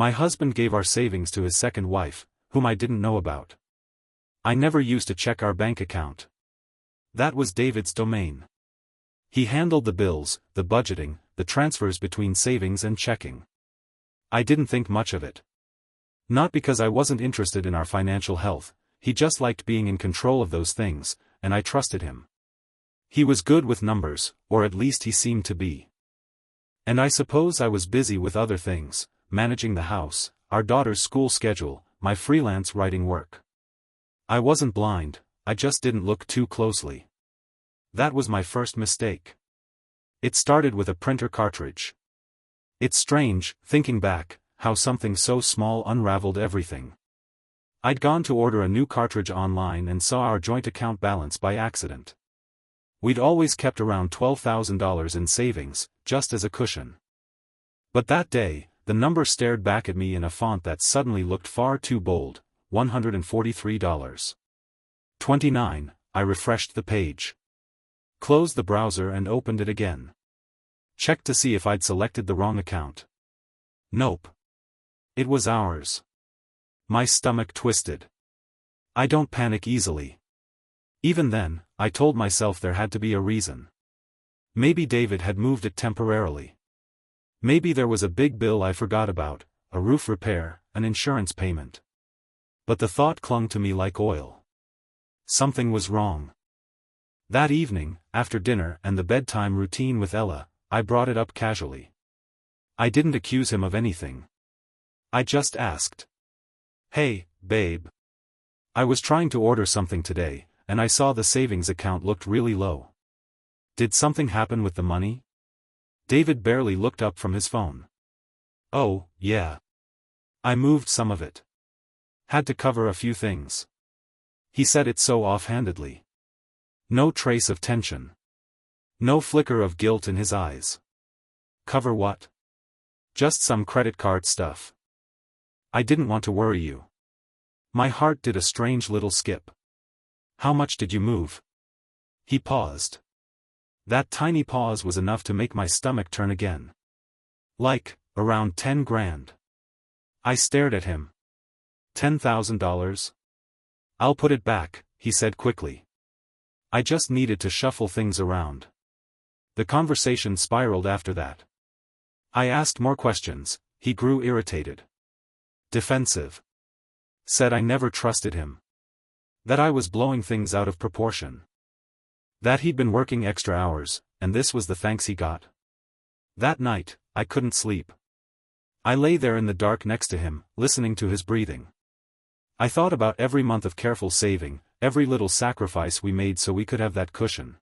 My husband gave our savings to his second wife, whom I didn't know about. I never used to check our bank account. That was David's domain. He handled the bills, the budgeting, the transfers between savings and checking. I didn't think much of it. Not because I wasn't interested in our financial health, he just liked being in control of those things, and I trusted him. He was good with numbers, or at least he seemed to be. And I suppose I was busy with other things, managing the house, our daughter's school schedule, my freelance writing work. I wasn't blind, I just didn't look too closely. That was my first mistake. It started with a printer cartridge. It's strange, thinking back, how something so small unraveled everything. I'd gone to order a new cartridge online and saw our joint account balance by accident. We'd always kept around $12,000 in savings, just as a cushion. But that day, the number stared back at me in a font that suddenly looked far too bold, $143.29. I refreshed the page. Closed the browser and opened it again. Checked to see if I'd selected the wrong account. Nope. It was ours. My stomach twisted. I don't panic easily. Even then, I told myself there had to be a reason. Maybe David had moved it temporarily. Maybe there was a big bill I forgot about, a roof repair, an insurance payment. But the thought clung to me like oil. Something was wrong. That evening, after dinner and the bedtime routine with Ella, I brought it up casually. I didn't accuse him of anything. I just asked. Hey, babe. I was trying to order something today, and I saw the savings account looked really low. Did something happen with the money? David barely looked up from his phone. Oh, yeah. I moved some of it. Had to cover a few things. He said it so offhandedly. No trace of tension. No flicker of guilt in his eyes. Cover what? Just some credit card stuff. I didn't want to worry you. My heart did a strange little skip. How much did you move? He paused. That tiny pause was enough to make my stomach turn again. Like, around 10 grand. I stared at him. $10,000? I'll put it back, he said quickly. I just needed to shuffle things around. The conversation spiraled after that. I asked more questions, he grew irritated. Defensive. Said I never trusted him. That I was blowing things out of proportion. That he'd been working extra hours, and this was the thanks he got. That night, I couldn't sleep. I lay there in the dark next to him, listening to his breathing. I thought about every month of careful saving, every little sacrifice we made so we could have that cushion.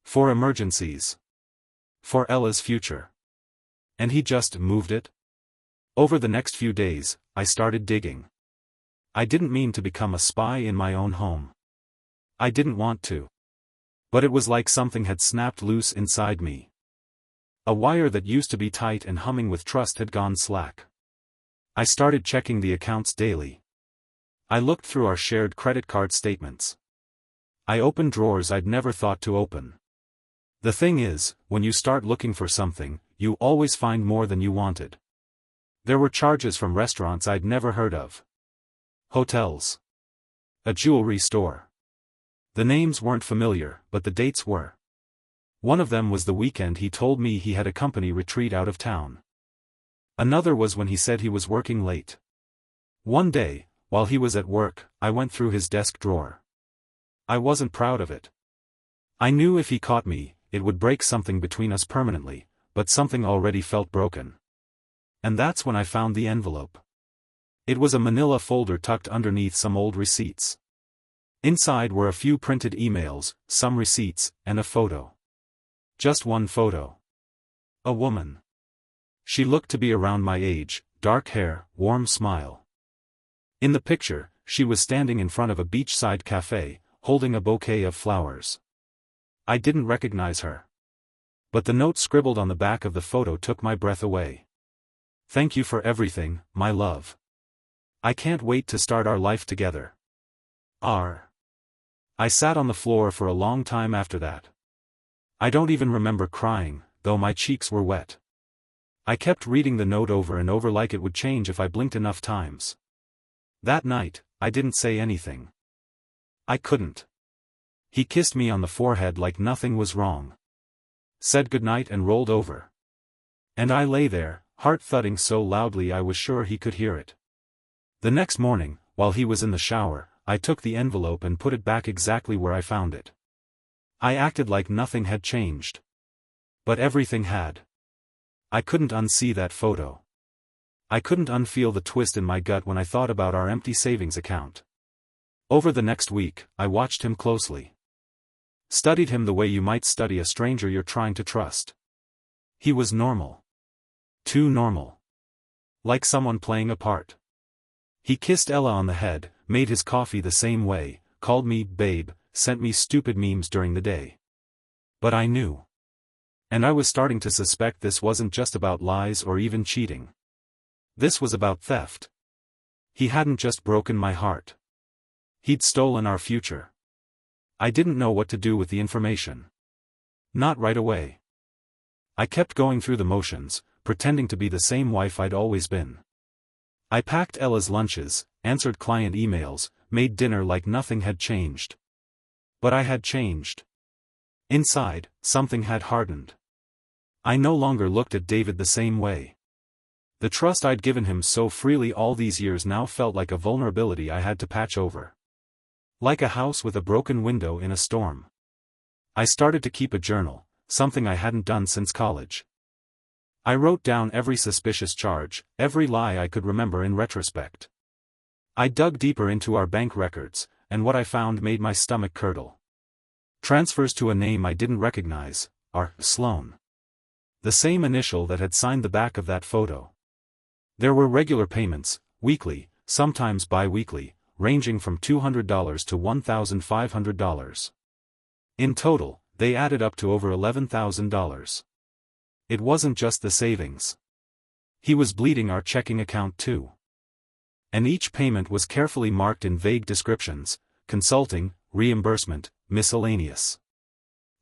For emergencies. For Ella's future. And he just moved it? Over the next few days, I started digging. I didn't mean to become a spy in my own home. I didn't want to. But it was like something had snapped loose inside me. A wire that used to be tight and humming with trust had gone slack. I started checking the accounts daily. I looked through our shared credit card statements. I opened drawers I'd never thought to open. The thing is, when you start looking for something, you always find more than you wanted. There were charges from restaurants I'd never heard of. Hotels. A jewelry store. The names weren't familiar, but the dates were. One of them was the weekend he told me he had a company retreat out of town. Another was when he said he was working late. One day, while he was at work, I went through his desk drawer. I wasn't proud of it. I knew if he caught me, it would break something between us permanently, but something already felt broken. And that's when I found the envelope. It was a manila folder tucked underneath some old receipts. Inside were a few printed emails, some receipts, and a photo. Just one photo. A woman. She looked to be around my age, dark hair, warm smile. In the picture, she was standing in front of a beachside cafe, holding a bouquet of flowers. I didn't recognize her. But the note scribbled on the back of the photo took my breath away. Thank you for everything, my love. I can't wait to start our life together. I sat on the floor for a long time after that. I don't even remember crying, though my cheeks were wet. I kept reading the note over and over like it would change if I blinked enough times. That night, I didn't say anything. I couldn't. He kissed me on the forehead like nothing was wrong. Said goodnight and rolled over. And I lay there, heart thudding so loudly I was sure he could hear it. The next morning, while he was in the shower, I took the envelope and put it back exactly where I found it. I acted like nothing had changed. But everything had. I couldn't unsee that photo. I couldn't unfeel the twist in my gut when I thought about our empty savings account. Over the next week, I watched him closely. Studied him the way you might study a stranger you're trying to trust. He was normal. Too normal. Like someone playing a part. He kissed Ella on the head, made his coffee the same way, called me babe, sent me stupid memes during the day. But I knew. And I was starting to suspect this wasn't just about lies or even cheating. This was about theft. He hadn't just broken my heart. He'd stolen our future. I didn't know what to do with the information. Not right away. I kept going through the motions, pretending to be the same wife I'd always been. I packed Ella's lunches, answered client emails, made dinner like nothing had changed. But I had changed. Inside, something had hardened. I no longer looked at David the same way. The trust I'd given him so freely all these years now felt like a vulnerability I had to patch over. Like a house with a broken window in a storm. I started to keep a journal, something I hadn't done since college. I wrote down every suspicious charge, every lie I could remember in retrospect. I dug deeper into our bank records, and what I found made my stomach curdle. Transfers to a name I didn't recognize, R. Sloan. The same initial that had signed the back of that photo. There were regular payments, weekly, sometimes bi-weekly, ranging from $200 to $1,500. In total, they added up to over $11,000. It wasn't just the savings. He was bleeding our checking account too. And each payment was carefully marked in vague descriptions: consulting, reimbursement, miscellaneous.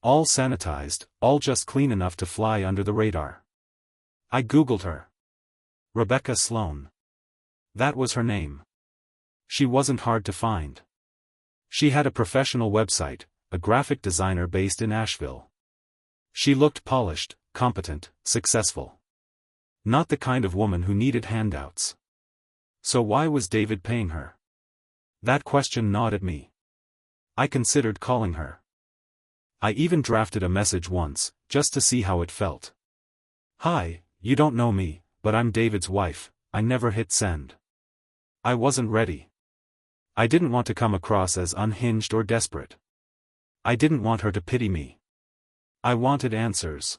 All sanitized, all just clean enough to fly under the radar. I googled her. Rebecca Sloan. That was her name. She wasn't hard to find. She had a professional website, a graphic designer based in Asheville. She looked polished, competent, successful. Not the kind of woman who needed handouts. So why was David paying her? That question gnawed at me. I considered calling her. I even drafted a message once, just to see how it felt. Hi, you don't know me, but I'm David's wife. I never hit send. I wasn't ready. I didn't want to come across as unhinged or desperate. I didn't want her to pity me. I wanted answers.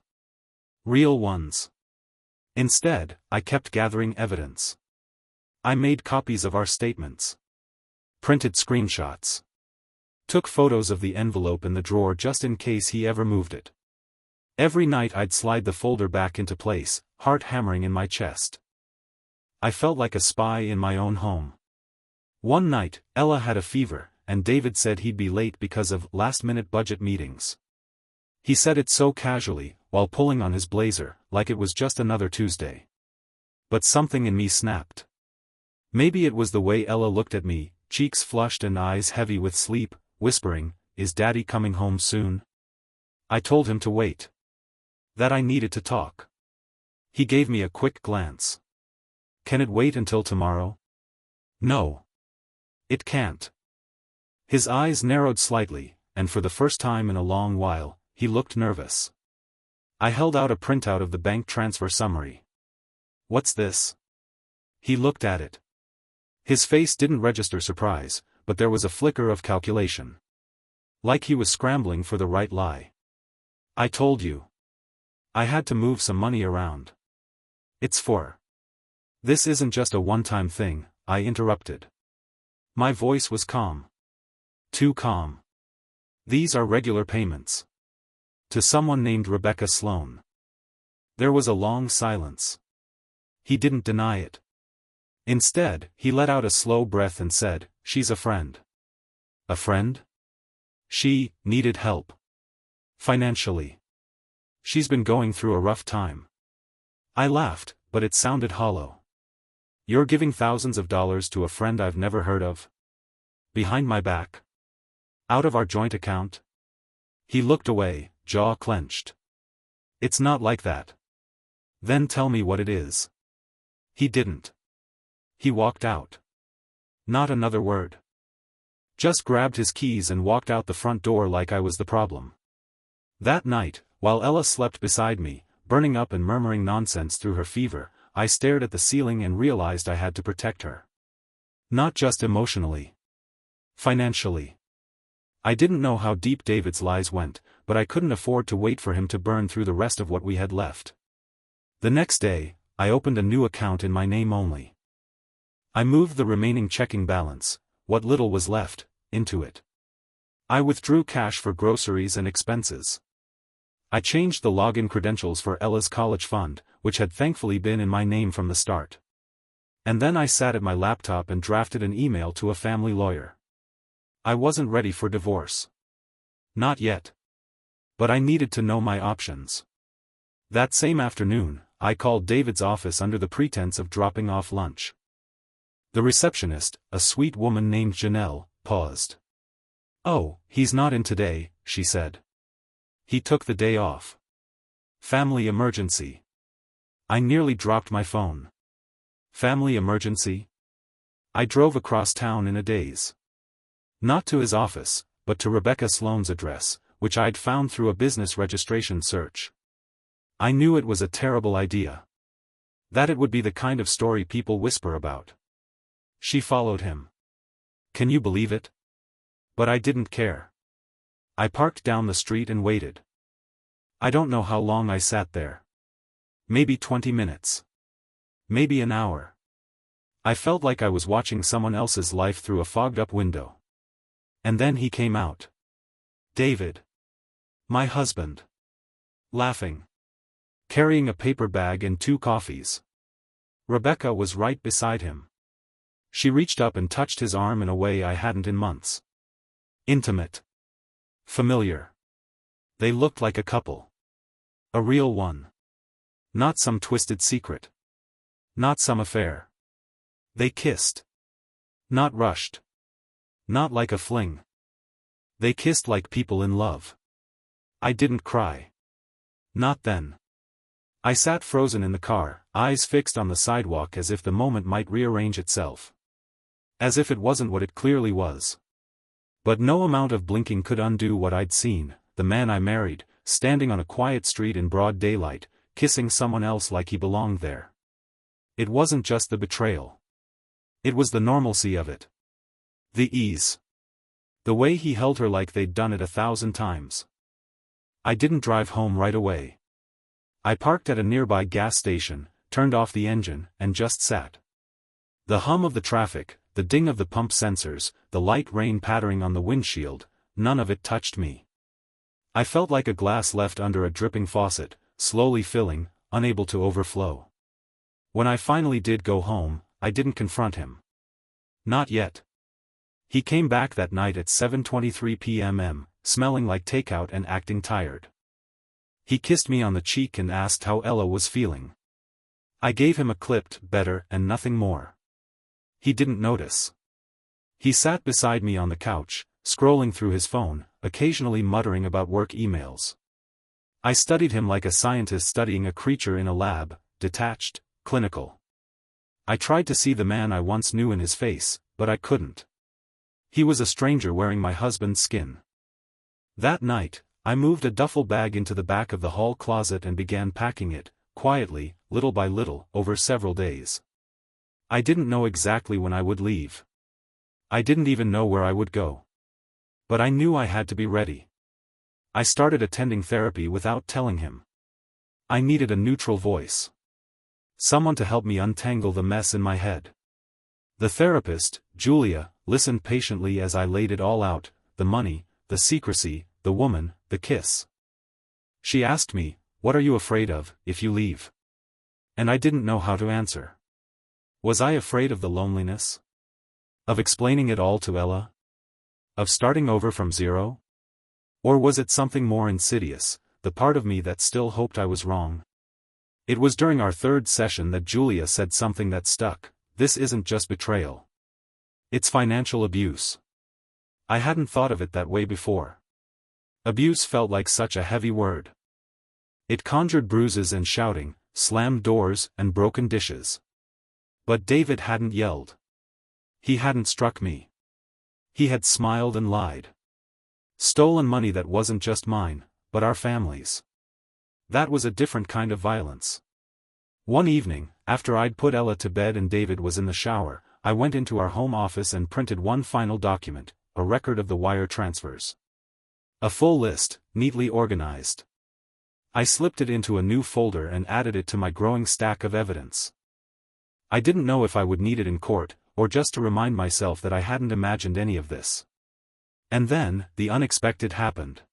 Real ones. Instead, I kept gathering evidence. I made copies of our statements. Printed screenshots. Took photos of the envelope in the drawer just in case he ever moved it. Every night I'd slide the folder back into place, heart hammering in my chest. I felt like a spy in my own home. One night, Ella had a fever, and David said he'd be late because of last-minute budget meetings. He said it so casually, while pulling on his blazer, like it was just another Tuesday. But something in me snapped. Maybe it was the way Ella looked at me, cheeks flushed and eyes heavy with sleep, whispering, "Is Daddy coming home soon?" I told him to wait. That I needed to talk. He gave me a quick glance. Can it wait until tomorrow? No. It can't. His eyes narrowed slightly, and for the first time in a long while, he looked nervous. I held out a printout of the bank transfer summary. What's this? He looked at it. His face didn't register surprise, but there was a flicker of calculation. Like he was scrambling for the right lie. I told you. I had to move some money around. It's for. This isn't just a one-time thing, I interrupted. My voice was calm. Too calm. These are regular payments. To someone named Rebecca Sloan. There was a long silence. He didn't deny it. Instead, he let out a slow breath and said, "She's a friend." A friend? She needed help. Financially. She's been going through a rough time. I laughed, but it sounded hollow. You're giving thousands of dollars to a friend I've never heard of? Behind my back? Out of our joint account? He looked away, jaw clenched. It's not like that. Then tell me what it is. He didn't. He walked out. Not another word. Just grabbed his keys and walked out the front door like I was the problem. That night, while Ella slept beside me, burning up and murmuring nonsense through her fever, I stared at the ceiling and realized I had to protect her. Not just emotionally. Financially. I didn't know how deep David's lies went, but I couldn't afford to wait for him to burn through the rest of what we had left. The next day, I opened a new account in my name only. I moved the remaining checking balance, what little was left, into it. I withdrew cash for groceries and expenses. I changed the login credentials for Ella's college fund, which had thankfully been in my name from the start. And then I sat at my laptop and drafted an email to a family lawyer. I wasn't ready for divorce. Not yet. But I needed to know my options. That same afternoon, I called David's office under the pretense of dropping off lunch. The receptionist, a sweet woman named Janelle, paused. "Oh, he's not in today," she said. "He took the day off. Family emergency." I nearly dropped my phone. Family emergency? I drove across town in a daze. Not to his office, but to Rebecca Sloane's address, which I'd found through a business registration search. I knew it was a terrible idea. That it would be the kind of story people whisper about. She followed him. Can you believe it? But I didn't care. I parked down the street and waited. I don't know how long I sat there. Maybe 20 minutes. Maybe an hour. I felt like I was watching someone else's life through a fogged-up window. And then he came out. David. My husband. Laughing. Carrying a paper bag and 2 coffees. Rebecca was right beside him. She reached up and touched his arm in a way I hadn't in months. Intimate. Familiar. They looked like a couple. A real one. Not some twisted secret. Not some affair. They kissed. Not rushed. Not like a fling. They kissed like people in love. I didn't cry. Not then. I sat frozen in the car, eyes fixed on the sidewalk as if the moment might rearrange itself. As if it wasn't what it clearly was. But no amount of blinking could undo what I'd seen, the man I married, standing on a quiet street in broad daylight, kissing someone else like he belonged there. It wasn't just the betrayal. It was the normalcy of it. The ease. The way he held her like they'd done it 1,000 times. I didn't drive home right away. I parked at a nearby gas station, turned off the engine, and just sat. The hum of the traffic, the ding of the pump sensors, the light rain pattering on the windshield, none of it touched me. I felt like a glass left under a dripping faucet, slowly filling, unable to overflow. When I finally did go home, I didn't confront him. Not yet. He came back that night at 7:23 p.m., smelling like takeout and acting tired. He kissed me on the cheek and asked how Ella was feeling. I gave him a clipped "better" and nothing more. He didn't notice. He sat beside me on the couch, scrolling through his phone, occasionally muttering about work emails. I studied him like a scientist studying a creature in a lab, detached, clinical. I tried to see the man I once knew in his face, but I couldn't. He was a stranger wearing my husband's skin. That night, I moved a duffel bag into the back of the hall closet and began packing it, quietly, little by little, over several days. I didn't know exactly when I would leave. I didn't even know where I would go. But I knew I had to be ready. I started attending therapy without telling him. I needed a neutral voice. Someone to help me untangle the mess in my head. The therapist, Julia, listened patiently as I laid it all out, the money, the secrecy, the woman, the kiss. She asked me, "What are you afraid of, if you leave?" And I didn't know how to answer. Was I afraid of the loneliness? Of explaining it all to Ella? Of starting over from zero? Or was it something more insidious, the part of me that still hoped I was wrong? It was during our third session that Julia said something that stuck. This isn't just betrayal. It's financial abuse. I hadn't thought of it that way before. Abuse felt like such a heavy word. It conjured bruises and shouting, slammed doors and broken dishes. But David hadn't yelled. He hadn't struck me. He had smiled and lied. Stolen money that wasn't just mine, but our family's. That was a different kind of violence. One evening, after I'd put Ella to bed and David was in the shower, I went into our home office and printed one final document, a record of the wire transfers. A full list, neatly organized. I slipped it into a new folder and added it to my growing stack of evidence. I didn't know if I would need it in court, or just to remind myself that I hadn't imagined any of this. And then, the unexpected happened.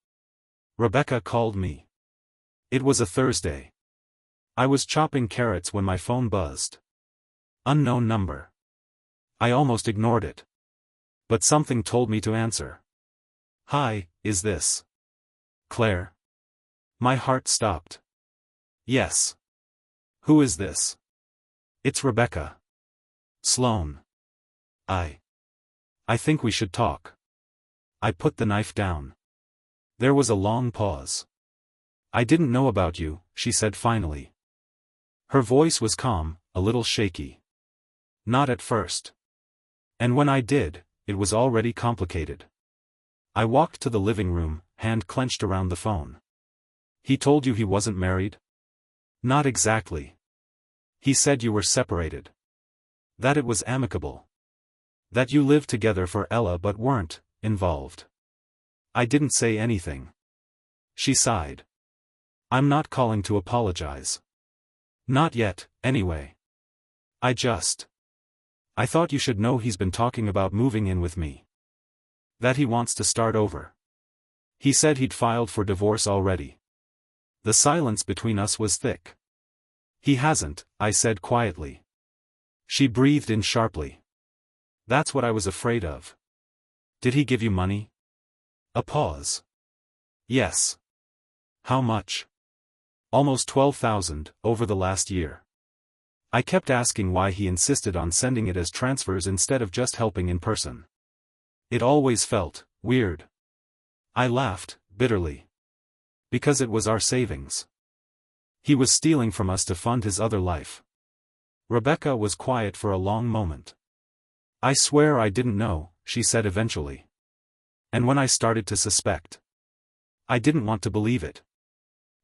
Rebecca called me. It was a Thursday. I was chopping carrots when my phone buzzed. Unknown number. I almost ignored it. But something told me to answer. "Hi, is this Claire?" My heart stopped. "Yes. Who is this?" "It's Rebecca. Sloan. I think we should talk." I put the knife down. There was a long pause. "I didn't know about you," she said finally. Her voice was calm, a little shaky. "Not at first. And when I did, it was already complicated." I walked to the living room, hand clenched around the phone. "He told you he wasn't married?" "Not exactly. He said you were separated. That it was amicable. That you lived together for Ella but weren't involved." I didn't say anything. She sighed. "I'm not calling to apologize. Not yet, anyway. I thought you should know he's been talking about moving in with me. That he wants to start over. He said he'd filed for divorce already." The silence between us was thick. "He hasn't," I said quietly. She breathed in sharply. "That's what I was afraid of." "Did he give you money?" A pause. "Yes." "How much?" "Almost 12,000, over the last year." I kept asking why he insisted on sending it as transfers instead of just helping in person. It always felt weird. I laughed, bitterly. Because it was our savings. He was stealing from us to fund his other life. Rebecca was quiet for a long moment. "I swear I didn't know," she said eventually. "And when I started to suspect, I didn't want to believe it.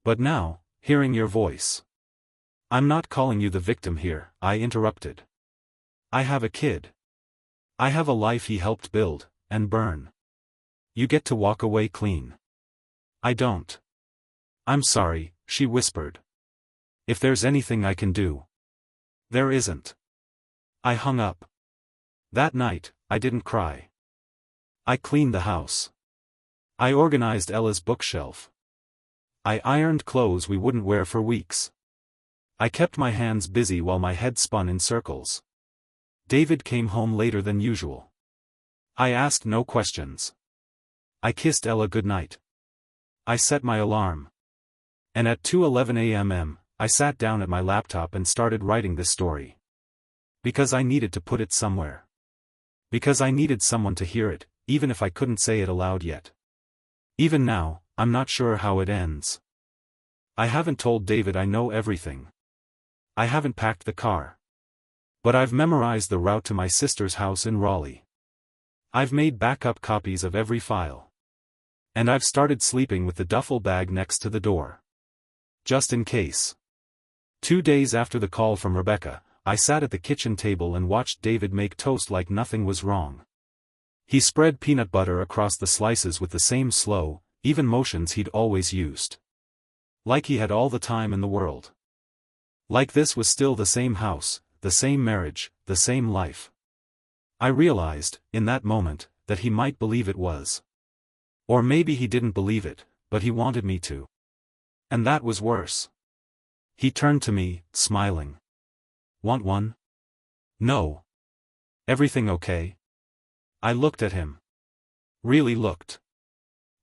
But now, hearing your voice." "I'm not calling you the victim here," I interrupted. "I have a kid. I have a life he helped build, and burn. You get to walk away clean. I don't." "I'm sorry," she whispered. "If there's anything I can do." "There isn't." I hung up. That night, I didn't cry. I cleaned the house. I organized Ella's bookshelf. I ironed clothes we wouldn't wear for weeks. I kept my hands busy while my head spun in circles. David came home later than usual. I asked no questions. I kissed Ella goodnight. I set my alarm. And at 2:11 a.m. I sat down at my laptop and started writing this story. Because I needed to put it somewhere. Because I needed someone to hear it, even if I couldn't say it aloud yet. Even now, I'm not sure how it ends. I haven't told David I know everything. I haven't packed the car. But I've memorized the route to my sister's house in Raleigh. I've made backup copies of every file. And I've started sleeping with the duffel bag next to the door. Just in case. 2 days after the call from Rebecca, I sat at the kitchen table and watched David make toast like nothing was wrong. He spread peanut butter across the slices with the same slow, even motions he'd always used. Like he had all the time in the world. Like this was still the same house, the same marriage, the same life. I realized, in that moment, that he might believe it was. Or maybe he didn't believe it, but he wanted me to. And that was worse. He turned to me, smiling. "Want one?" "No. Everything okay?" I looked at him. Really looked.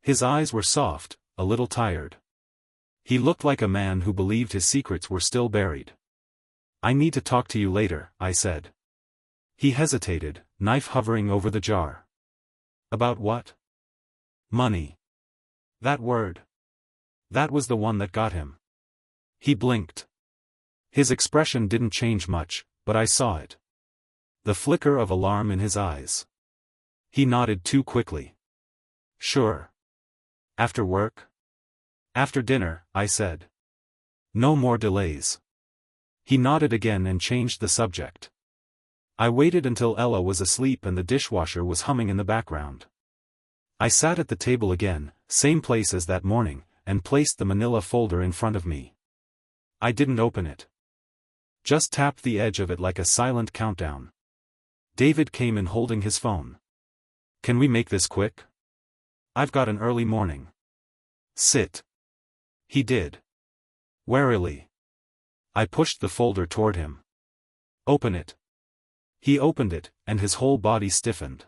His eyes were soft, a little tired. He looked like a man who believed his secrets were still buried. "I need to talk to you later," I said. He hesitated, knife hovering over the jar. "About what?" "Money." That word. That was the one that got him. He blinked. His expression didn't change much, but I saw it. The flicker of alarm in his eyes. He nodded too quickly. "Sure. After work?" "After dinner," I said. "No more delays." He nodded again and changed the subject. I waited until Ella was asleep and the dishwasher was humming in the background. I sat at the table again, same place as that morning, and placed the manila folder in front of me. I didn't open it. Just tapped the edge of it like a silent countdown. David came in holding his phone. "Can we make this quick? I've got an early morning." "Sit." He did. Warily. I pushed the folder toward him. "Open it." He opened it, and his whole body stiffened.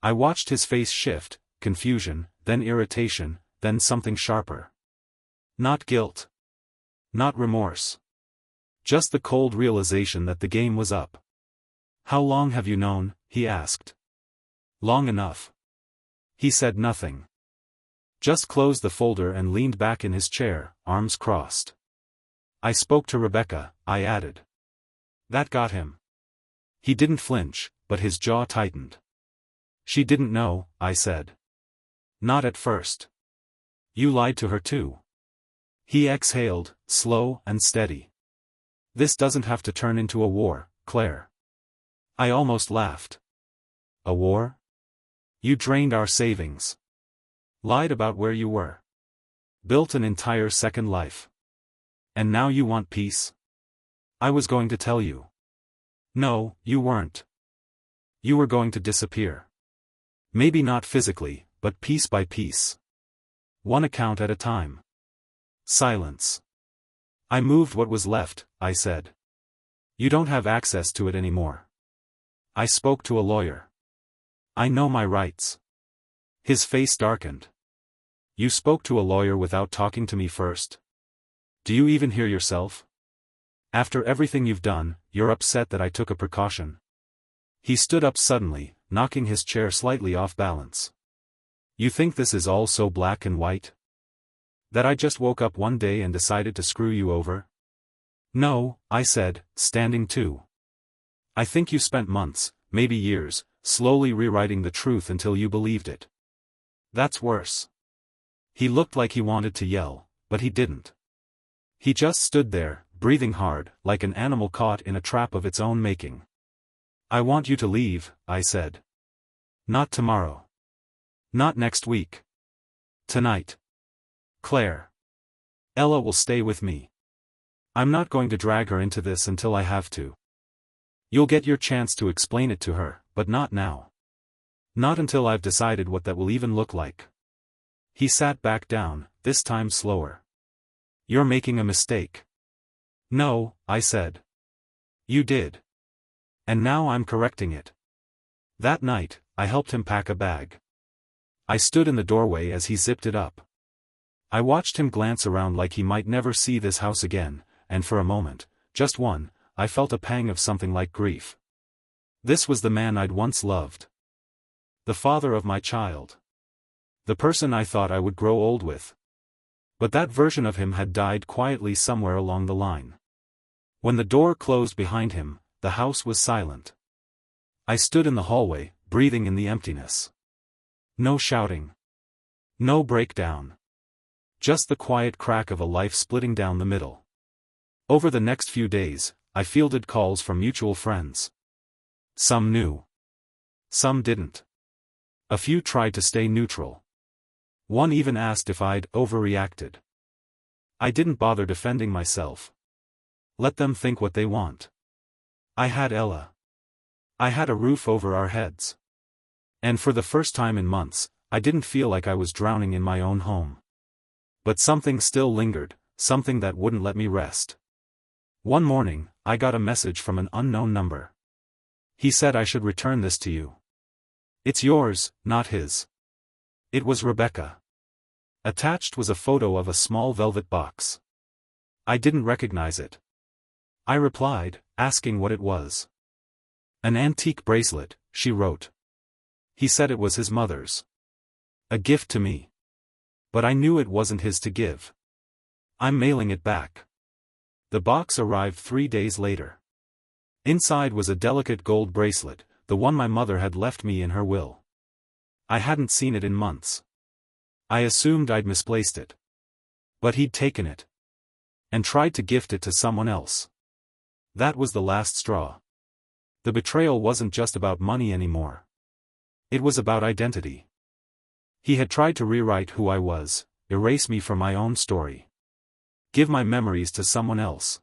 I watched his face shift, confusion, then irritation, then something sharper. Not guilt. Not remorse. Just the cold realization that the game was up. "How long have you known?" he asked. "Long enough." He said nothing. Just closed the folder and leaned back in his chair, arms crossed. "I spoke to Rebecca," I added. That got him. He didn't flinch, but his jaw tightened. "She didn't know," I said. "Not at first." "You lied to her too." He exhaled, slow and steady. "This doesn't have to turn into a war, Claire." I almost laughed. "A war? You drained our savings. Lied about where you were. Built an entire second life. And now you want peace?" "I was going to tell you." "No, you weren't. You were going to disappear. Maybe not physically, but piece by piece. One account at a time." Silence. "I moved what was left," I said. "You don't have access to it anymore." "I spoke to a lawyer. I know my rights." His face darkened. "You spoke to a lawyer without talking to me first? Do you even hear yourself? After everything you've done, you're upset that I took a precaution." He stood up suddenly, knocking his chair slightly off balance. "You think this is all so black and white? That I just woke up one day and decided to screw you over?" "No," I said, standing too. "I think you spent months, maybe years, slowly rewriting the truth until you believed it. That's worse." He looked like he wanted to yell, but he didn't. He just stood there, breathing hard, like an animal caught in a trap of its own making. "I want you to leave," I said. "Not tomorrow. Not next week. Tonight. Claire. Ella will stay with me. I'm not going to drag her into this until I have to. You'll get your chance to explain it to her, but not now. Not until I've decided what that will even look like." He sat back down, this time slower. "You're making a mistake." "No," I said. "You did. And now I'm correcting it." That night, I helped him pack a bag. I stood in the doorway as he zipped it up. I watched him glance around like he might never see this house again, and for a moment, just one, I felt a pang of something like grief. This was the man I'd once loved. The father of my child. The person I thought I would grow old with. But that version of him had died quietly somewhere along the line. When the door closed behind him, the house was silent. I stood in the hallway, breathing in the emptiness. No shouting. No breakdown. Just the quiet crack of a life splitting down the middle. Over the next few days, I fielded calls from mutual friends. Some knew. Some didn't. A few tried to stay neutral. One even asked if I'd overreacted. I didn't bother defending myself. Let them think what they want. I had Ella. I had a roof over our heads. And for the first time in months, I didn't feel like I was drowning in my own home. But something still lingered, something that wouldn't let me rest. One morning, I got a message from an unknown number. He said I should return this to you. It's yours, not his. It was Rebecca. Attached was a photo of a small velvet box. I didn't recognize it. I replied, asking what it was. An antique bracelet, she wrote. He said it was his mother's. A gift to me. But I knew it wasn't his to give. I'm mailing it back. The box arrived 3 days later. Inside was a delicate gold bracelet, the one my mother had left me in her will. I hadn't seen it in months. I assumed I'd misplaced it. But he'd taken it. And tried to gift it to someone else. That was the last straw. The betrayal wasn't just about money anymore. It was about identity. He had tried to rewrite who I was, erase me from my own story. Give my memories to someone else.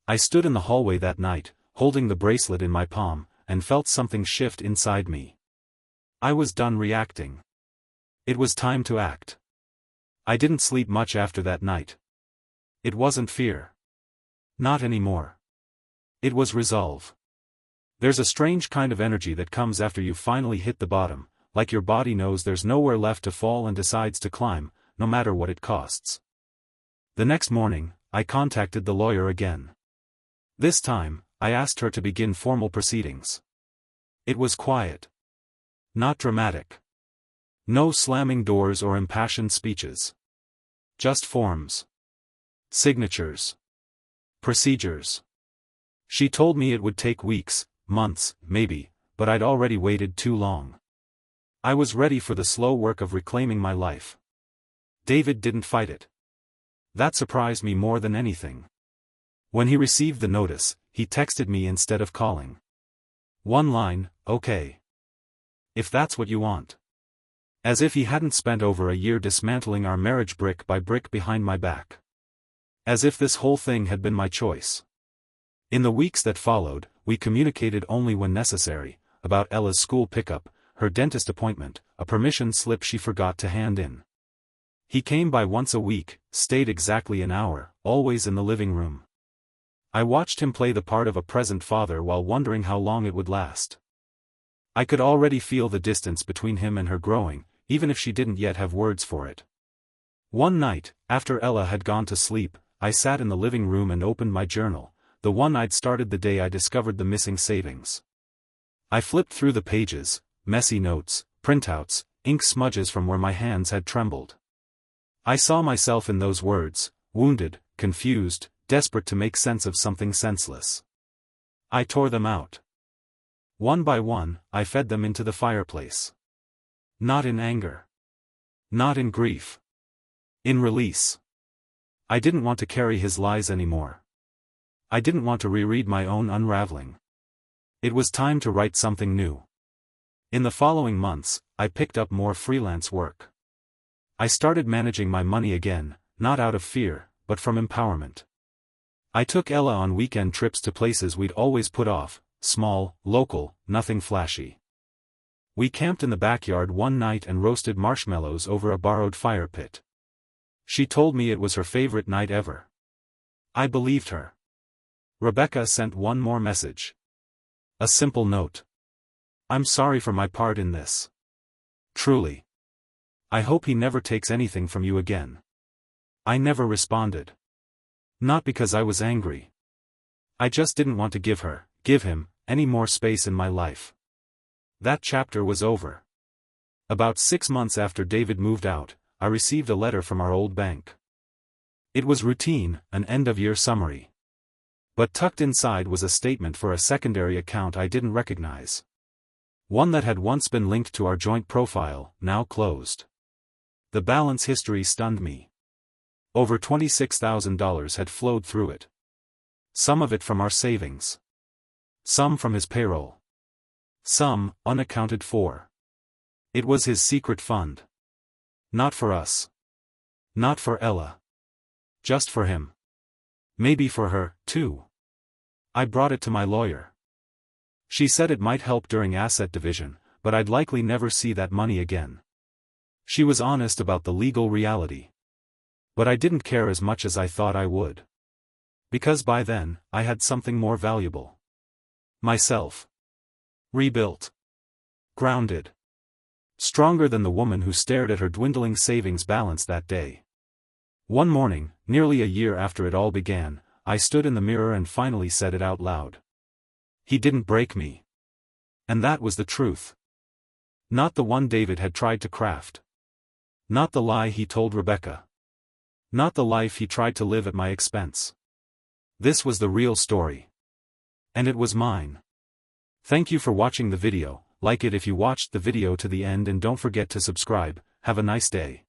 I stood in the hallway that night, holding the bracelet in my palm, and felt something shift inside me. I was done reacting. It was time to act. I didn't sleep much after that night. It wasn't fear. Not anymore. It was resolve. There's a strange kind of energy that comes after you finally hit the bottom, like your body knows there's nowhere left to fall and decides to climb, no matter what it costs. The next morning, I contacted the lawyer again. This time, I asked her to begin formal proceedings. It was quiet. Not dramatic. No slamming doors or impassioned speeches. Just forms. Signatures. Procedures. She told me it would take weeks, months, maybe, but I'd already waited too long. I was ready for the slow work of reclaiming my life. David didn't fight it. That surprised me more than anything. When he received the notice, he texted me instead of calling. One line, "Okay. If that's what you want." As if he hadn't spent over a year dismantling our marriage brick by brick behind my back. As if this whole thing had been my choice. In the weeks that followed, we communicated only when necessary, about Ella's school pickup, her dentist appointment, a permission slip she forgot to hand in. He came by once a week, stayed exactly an hour, always in the living room. I watched him play the part of a present father while wondering how long it would last. I could already feel the distance between him and her growing, even if she didn't yet have words for it. One night, after Ella had gone to sleep, I sat in the living room and opened my journal, the one I'd started the day I discovered the missing savings. I flipped through the pages, messy notes, printouts, ink smudges from where my hands had trembled. I saw myself in those words, wounded, confused, desperate to make sense of something senseless. I tore them out. One by one, I fed them into the fireplace. Not in anger. Not in grief. In release. I didn't want to carry his lies anymore. I didn't want to reread my own unraveling. It was time to write something new. In the following months, I picked up more freelance work. I started managing my money again, not out of fear, but from empowerment. I took Ella on weekend trips to places we'd always put off, small, local, nothing flashy. We camped in the backyard one night and roasted marshmallows over a borrowed fire pit. She told me it was her favorite night ever. I believed her. Rebecca sent one more message. A simple note. "I'm sorry for my part in this. Truly. I hope he never takes anything from you again." I never responded. Not because I was angry. I just didn't want to give him, any more space in my life. That chapter was over. About 6 months after David moved out, I received a letter from our old bank. It was routine, an end-of-year summary. But tucked inside was a statement for a secondary account I didn't recognize. One that had once been linked to our joint profile, now closed. The balance history stunned me. Over $26,000 had flowed through it. Some of it from our savings. Some from his payroll. Some, unaccounted for. It was his secret fund. Not for us. Not for Ella. Just for him. Maybe for her, too. I brought it to my lawyer. She said it might help during asset division, but I'd likely never see that money again. She was honest about the legal reality. But I didn't care as much as I thought I would. Because by then, I had something more valuable. Myself. Rebuilt. Grounded. Stronger than the woman who stared at her dwindling savings balance that day. One morning, nearly a year after it all began, I stood in the mirror and finally said it out loud. He didn't break me. And that was the truth. Not the one David had tried to craft. Not the lie he told Rebecca. Not the life he tried to live at my expense. This was the real story. And it was mine. Thank you for watching the video. Like it if you watched the video to the end and don't forget to subscribe. Have a nice day.